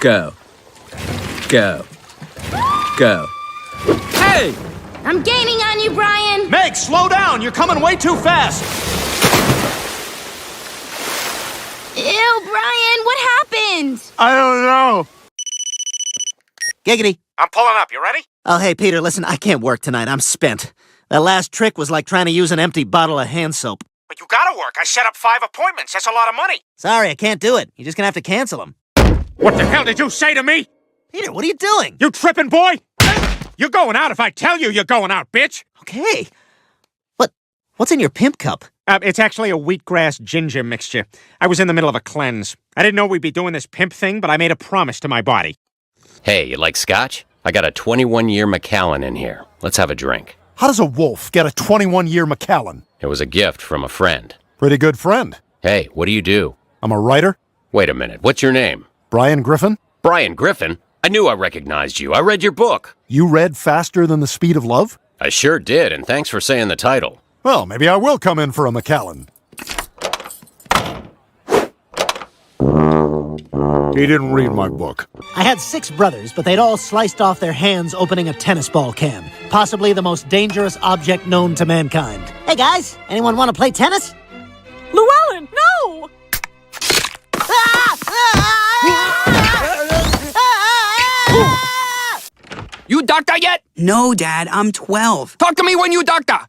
Go. Go. Go. Hey! I'm gaining on you, Brian! Meg, slow down! You're coming way too fast! Ew, Brian, what happened? I don't know. Giggity. I'm pulling up. You ready? Oh, hey, Peter, listen, I can't work tonight. I'm spent. That last trick was like trying to use an empty bottle of hand soap. But you gotta work. I set up 5 appointments. That's a lot of money. Sorry, I can't do it. You're just gonna have to cancel them. What the hell did you say to me? Peter, what are you doing? You tripping, boy? You're going out if I tell you you're going out, bitch. Okay. What's in your pimp cup? It's actually a wheatgrass ginger mixture. I was in the middle of a cleanse. I didn't know we'd be doing this pimp thing, but I made a promise to my body. Hey, you like scotch? I got a 21-year Macallan in here. Let's have a drink. How does a wolf get a 21-year Macallan? It was a gift from a friend. Pretty good friend. Hey, what do you do? I'm a writer. Wait a minute, what's your name? Brian Griffin. Brian Griffin? I knew I recognized you. I read your book. You read Faster Than the Speed of Love? I sure did, and thanks for saying the title. Well, maybe I will come in for a Macallan. He didn't read my book. I had 6 brothers, but they'd all sliced off their hands opening a tennis ball can. Possibly the most dangerous object known to mankind. Hey, guys, anyone want to play tennis? Llewellyn, no! You doctor yet? No, Dad, I'm 12. Talk to me when you doctor.